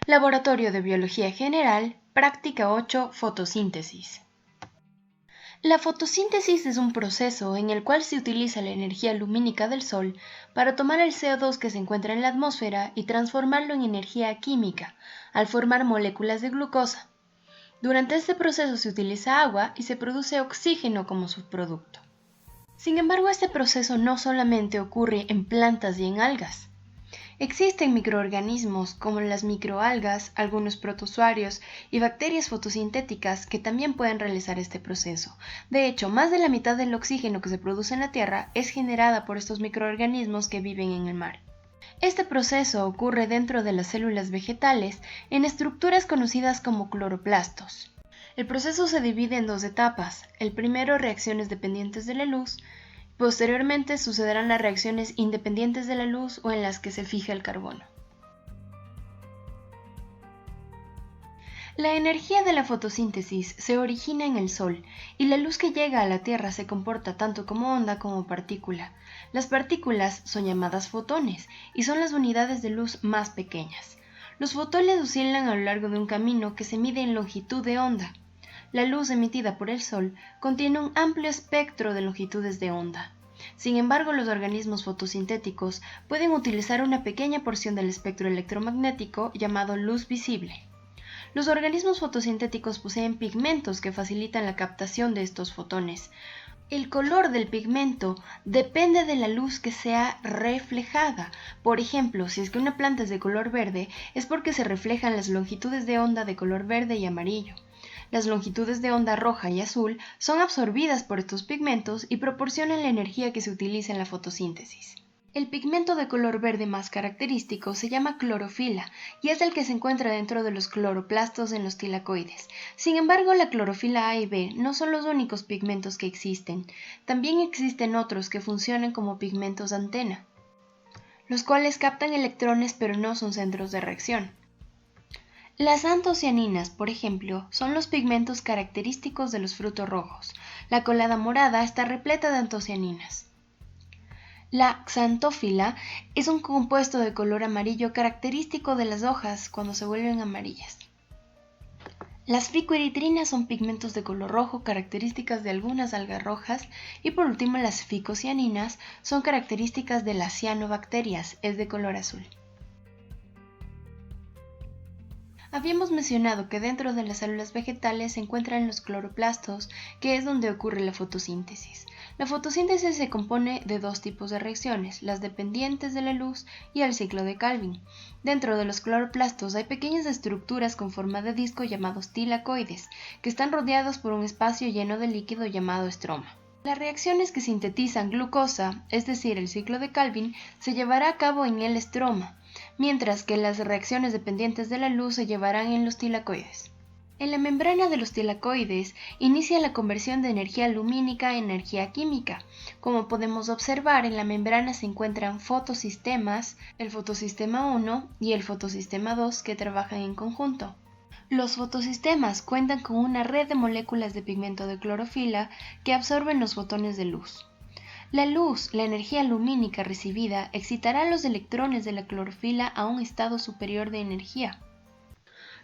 Laboratorio de Biología General, Práctica 8, Fotosíntesis. La fotosíntesis es un proceso en el cual se utiliza la energía lumínica del Sol para tomar el CO2 que se encuentra en la atmósfera y transformarlo en energía química, al formar moléculas de glucosa. Durante este proceso se utiliza agua y se produce oxígeno como subproducto. Sin embargo, este proceso no solamente ocurre en plantas y en algas. Existen microorganismos como las microalgas, algunos protozoarios y bacterias fotosintéticas que también pueden realizar este proceso. De hecho, más de la mitad del oxígeno que se produce en la Tierra es generada por estos microorganismos que viven en el mar. Este proceso ocurre dentro de las células vegetales en estructuras conocidas como cloroplastos. El proceso se divide en dos etapas. El primero, reacciones dependientes de la luz. Posteriormente sucederán las reacciones independientes de la luz o en las que se fija el carbono. La energía de la fotosíntesis se origina en el Sol y la luz que llega a la Tierra se comporta tanto como onda como partícula. Las partículas son llamadas fotones y son las unidades de luz más pequeñas. Los fotones oscilan a lo largo de un camino que se mide en longitud de onda. La luz emitida por el Sol contiene un amplio espectro de longitudes de onda. Sin embargo, los organismos fotosintéticos pueden utilizar una pequeña porción del espectro electromagnético llamado luz visible. Los organismos fotosintéticos poseen pigmentos que facilitan la captación de estos fotones. El color del pigmento depende de la luz que sea reflejada. Por ejemplo, si es que una planta es de color verde, es porque se reflejan las longitudes de onda de color verde y amarillo. Las longitudes de onda roja y azul son absorbidas por estos pigmentos y proporcionan la energía que se utiliza en la fotosíntesis. El pigmento de color verde más característico se llama clorofila y es el que se encuentra dentro de los cloroplastos en los tilacoides. Sin embargo, la clorofila A y B no son los únicos pigmentos que existen. También existen otros que funcionan como pigmentos antena, los cuales captan electrones pero no son centros de reacción. Las antocianinas, por ejemplo, son los pigmentos característicos de los frutos rojos. La colada morada está repleta de antocianinas. La xantófila es un compuesto de color amarillo característico de las hojas cuando se vuelven amarillas. Las ficoeritrinas son pigmentos de color rojo características de algunas algas rojas y por último las ficocianinas son características de las cianobacterias, es de color azul. Habíamos mencionado que dentro de las células vegetales se encuentran los cloroplastos, que es donde ocurre la fotosíntesis. La fotosíntesis se compone de dos tipos de reacciones, las dependientes de la luz y el ciclo de Calvin. Dentro de los cloroplastos hay pequeñas estructuras con forma de disco llamados tilacoides, que están rodeados por un espacio lleno de líquido llamado estroma. Las reacciones que sintetizan glucosa, es decir, el ciclo de Calvin, se llevará a cabo en el estroma, mientras que las reacciones dependientes de la luz se llevarán en los tilacoides. En la membrana de los tilacoides inicia la conversión de energía lumínica a energía química. Como podemos observar, en la membrana se encuentran fotosistemas, el fotosistema 1 y el fotosistema 2 que trabajan en conjunto. Los fotosistemas cuentan con una red de moléculas de pigmento de clorofila que absorben los fotones de luz. La luz, la energía lumínica recibida, excitará los electrones de la clorofila a un estado superior de energía.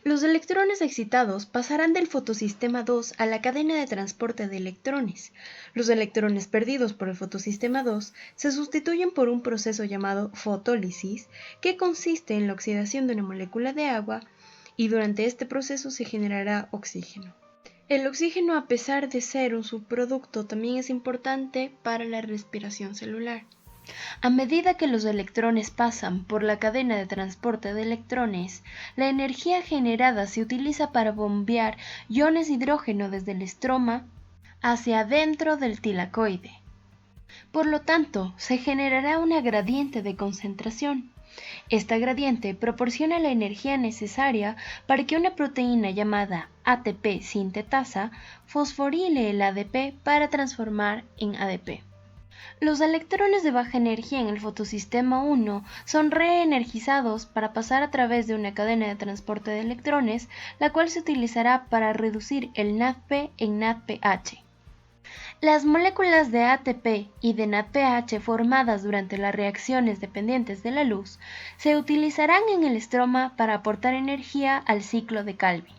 Los electrones excitados pasarán del fotosistema 2 a la cadena de transporte de electrones. Los electrones perdidos por el fotosistema 2 se sustituyen por un proceso llamado fotólisis, que consiste en la oxidación de una molécula de agua, y durante este proceso se generará oxígeno. El oxígeno, a pesar de ser un subproducto, también es importante para la respiración celular. A medida que los electrones pasan por la cadena de transporte de electrones, la energía generada se utiliza para bombear iones de hidrógeno desde el estroma hacia adentro del tilacoide. Por lo tanto, se generará una gradiente de concentración. Esta gradiente proporciona la energía necesaria para que una proteína llamada ATP sintetasa fosforile el ADP para transformar en ADP. Los electrones de baja energía en el fotosistema 1 son reenergizados para pasar a través de una cadena de transporte de electrones, la cual se utilizará para reducir el NADP en NADPH. Las moléculas de ATP y de NADPH formadas durante las reacciones dependientes de la luz se utilizarán en el estroma para aportar energía al ciclo de Calvin.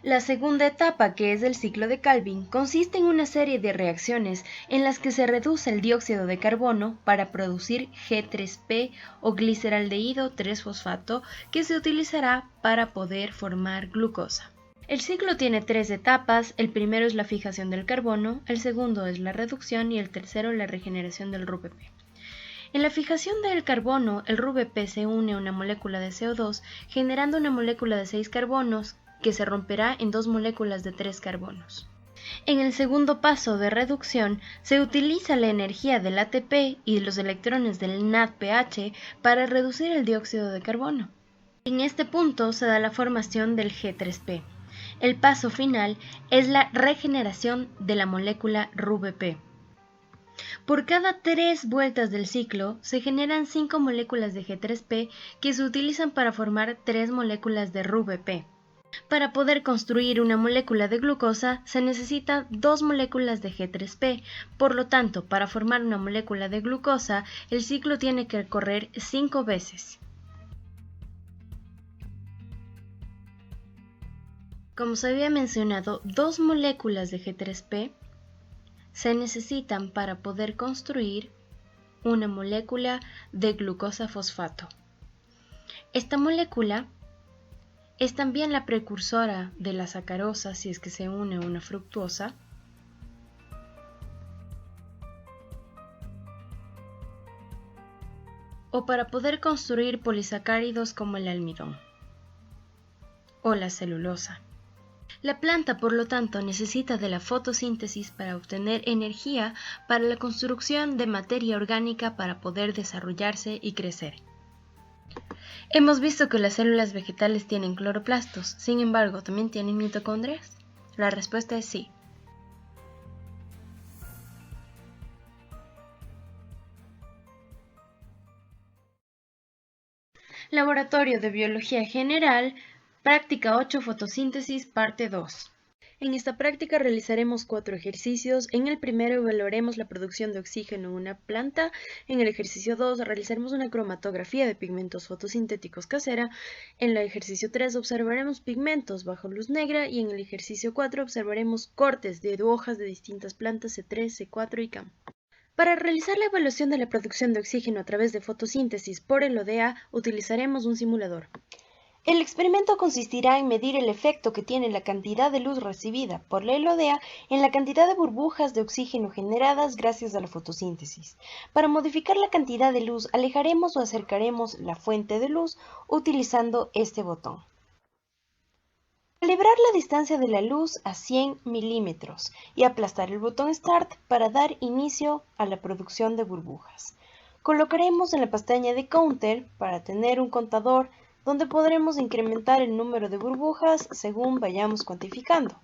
La segunda etapa, que es el ciclo de Calvin, consiste en una serie de reacciones en las que se reduce el dióxido de carbono para producir G3P o gliceraldehído 3-fosfato, que se utilizará para poder formar glucosa. El ciclo tiene 3 etapas: el primero es la fijación del carbono, el segundo es la reducción y el tercero la regeneración del RuBP. En la fijación del carbono, el RuBP se une a una molécula de CO2 generando una molécula de 6 carbonos que se romperá en 2 moléculas de 3 carbonos. En el segundo paso de reducción, se utiliza la energía del ATP y los electrones del NADPH para reducir el dióxido de carbono. En este punto se da la formación del G3P. El paso final es la regeneración de la molécula RuBP. Por cada 3 vueltas del ciclo se generan 5 moléculas de G3P que se utilizan para formar 3 moléculas de RuBP. Para poder construir una molécula de glucosa se necesita 2 moléculas de G3P, por lo tanto, para formar una molécula de glucosa, el ciclo tiene que correr 5 veces. Como se había mencionado, 2 moléculas de G3P se necesitan para poder construir una molécula de glucosa fosfato. Esta molécula es también la precursora de la sacarosa si es que se une a una fructuosa. O para poder construir polisacáridos como el almidón o la celulosa. La planta, por lo tanto, necesita de la fotosíntesis para obtener energía para la construcción de materia orgánica para poder desarrollarse y crecer. Hemos visto que las células vegetales tienen cloroplastos, sin embargo, ¿también tienen mitocondrias? La respuesta es sí. Laboratorio de Biología General, Práctica 8, Fotosíntesis, parte 2. En esta práctica realizaremos 4 ejercicios. En el primero evaluaremos la producción de oxígeno en una planta. En el ejercicio 2 realizaremos una cromatografía de pigmentos fotosintéticos casera. En el ejercicio 3 observaremos pigmentos bajo luz negra y en el ejercicio 4 observaremos cortes de hojas de distintas plantas C3, C4 y CAM. Para realizar la evaluación de la producción de oxígeno a través de fotosíntesis por el ODA utilizaremos un simulador. El experimento consistirá en medir el efecto que tiene la cantidad de luz recibida por la LODEA en la cantidad de burbujas de oxígeno generadas gracias a la fotosíntesis. Para modificar la cantidad de luz, alejaremos o acercaremos la fuente de luz utilizando este botón. Calibrar la distancia de la luz a 100 milímetros y aplastar el botón Start para dar inicio a la producción de burbujas. Colocaremos en la pestaña de Counter para tener un contador donde podremos incrementar el número de burbujas según vayamos cuantificando.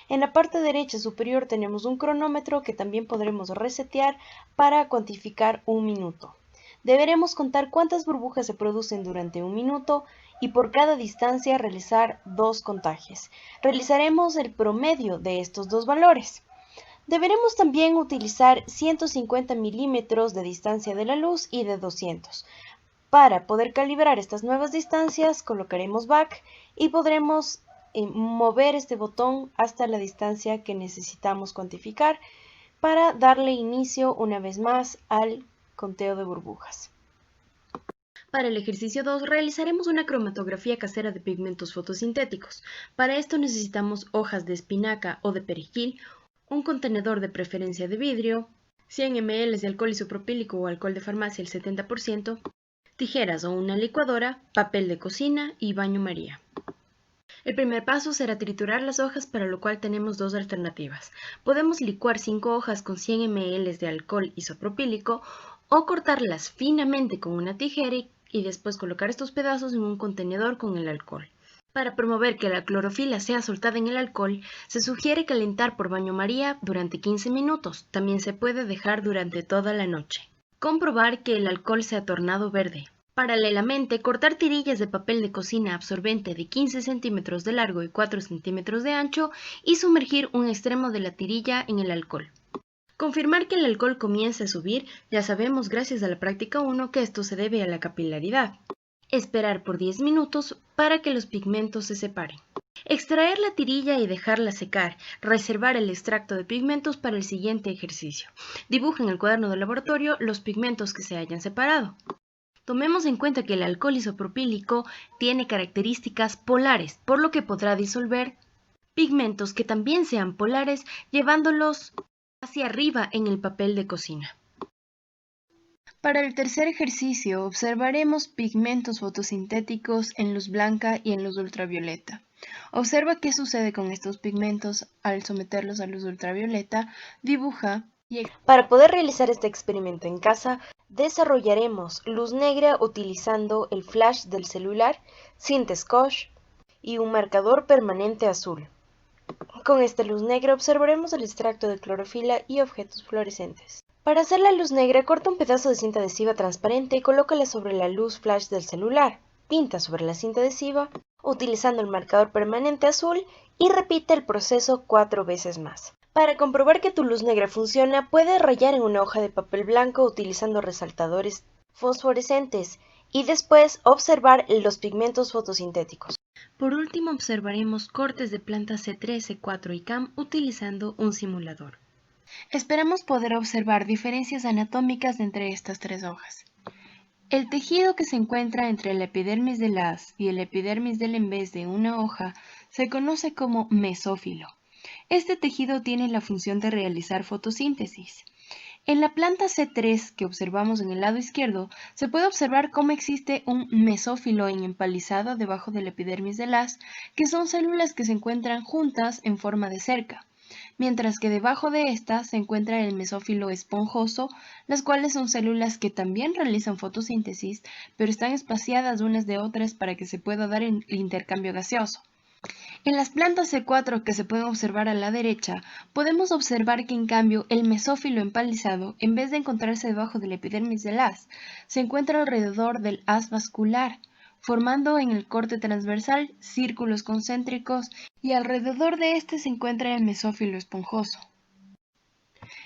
En la parte derecha superior tenemos un cronómetro que también podremos resetear para cuantificar un minuto. Deberemos contar cuántas burbujas se producen durante un minuto y por cada distancia realizar 2 contajes. Realizaremos el promedio de estos 2 valores. Deberemos también utilizar 150 milímetros de distancia de la luz y de 200. Para poder calibrar estas nuevas distancias, colocaremos Back y podremos mover este botón hasta la distancia que necesitamos cuantificar para darle inicio una vez más al conteo de burbujas. Para el ejercicio 2 realizaremos una cromatografía casera de pigmentos fotosintéticos. Para esto necesitamos hojas de espinaca o de perejil, un contenedor de preferencia de vidrio, 100 ml de alcohol isopropílico o alcohol de farmacia al 70%, tijeras o una licuadora, papel de cocina y baño María. El primer paso será triturar las hojas, para lo cual tenemos 2 alternativas. Podemos licuar 5 hojas con 100 ml de alcohol isopropílico o cortarlas finamente con una tijera y después colocar estos pedazos en un contenedor con el alcohol. Para promover que la clorofila sea soltada en el alcohol, se sugiere calentar por baño María durante 15 minutos. También se puede dejar durante toda la noche. Comprobar que el alcohol se ha tornado verde. Paralelamente, cortar tirillas de papel de cocina absorbente de 15 centímetros de largo y 4 centímetros de ancho y sumergir un extremo de la tirilla en el alcohol. Confirmar que el alcohol comienza a subir, ya sabemos gracias a la práctica 1 que esto se debe a la capilaridad. Esperar por 10 minutos para que los pigmentos se separen. Extraer la tirilla y dejarla secar. Reservar el extracto de pigmentos para el siguiente ejercicio. Dibuja en el cuaderno de laboratorio los pigmentos que se hayan separado. Tomemos en cuenta que el alcohol isopropílico tiene características polares, por lo que podrá disolver pigmentos que también sean polares, llevándolos hacia arriba en el papel de cocina. Para el tercer ejercicio, observaremos pigmentos fotosintéticos en luz blanca y en luz ultravioleta. Observa qué sucede con estos pigmentos al someterlos a luz ultravioleta, dibuja y... Para poder realizar este experimento en casa, desarrollaremos luz negra utilizando el flash del celular, cinta scotch y un marcador permanente azul. Con esta luz negra observaremos el extracto de clorofila y objetos fluorescentes. Para hacer la luz negra, corta un pedazo de cinta adhesiva transparente y colócala sobre la luz flash del celular. Pinta sobre la cinta adhesiva utilizando el marcador permanente azul y repite el proceso 4 veces más. Para comprobar que tu luz negra funciona, puedes rayar en una hoja de papel blanco utilizando resaltadores fosforescentes y después observar los pigmentos fotosintéticos. Por último, observaremos cortes de plantas C3, C4 y CAM utilizando un simulador. Esperamos poder observar diferencias anatómicas entre estas tres hojas. El tejido que se encuentra entre la epidermis del haz y el epidermis del embés de una hoja se conoce como mesófilo. Este tejido tiene la función de realizar fotosíntesis. En la planta C3 que observamos en el lado izquierdo, se puede observar cómo existe un mesófilo en empalizado debajo del epidermis del haz, que son células que se encuentran juntas en forma de cerca, mientras que debajo de esta se encuentra el mesófilo esponjoso, las cuales son células que también realizan fotosíntesis, pero están espaciadas unas de otras para que se pueda dar el intercambio gaseoso. En las plantas C4 que se pueden observar a la derecha, podemos observar que en cambio el mesófilo empalizado, en vez de encontrarse debajo del epidermis del haz, se encuentra alrededor del haz vascular, formando en el corte transversal círculos concéntricos y alrededor de este se encuentra el mesófilo esponjoso.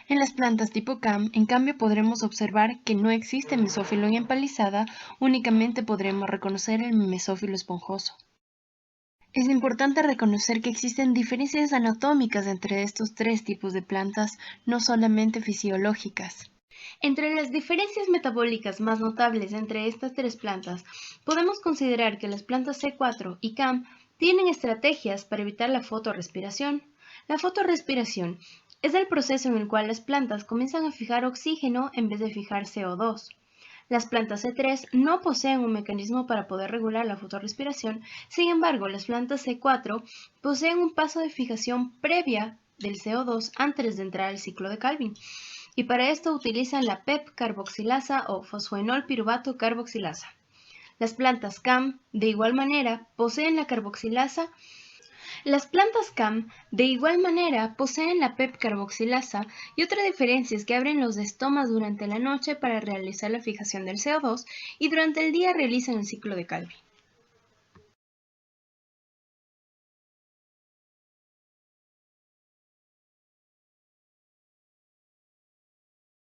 En las plantas tipo CAM, en cambio, podremos observar que no existe mesófilo en empalizada, únicamente podremos reconocer el mesófilo esponjoso. Es importante reconocer que existen diferencias anatómicas entre estos tres tipos de plantas, no solamente fisiológicas. Entre las diferencias metabólicas más notables entre estas tres plantas, podemos considerar que las plantas C4 y CAM tienen estrategias para evitar la fotorrespiración. La fotorrespiración es el proceso en el cual las plantas comienzan a fijar oxígeno en vez de fijar CO2. Las plantas C3 no poseen un mecanismo para poder regular la fotorrespiración, sin embargo, las plantas C4 poseen un paso de fijación previa del CO2 antes de entrar al ciclo de Calvin, y para esto utilizan la PEP carboxilasa o fosfoenol piruvato carboxilasa. Las plantas CAM, de igual manera, poseen la carboxilasa. Las plantas CAM de igual manera poseen la PEP carboxilasa y otra diferencia es que abren los estomas durante la noche para realizar la fijación del CO2 y durante el día realizan el ciclo de Calvin.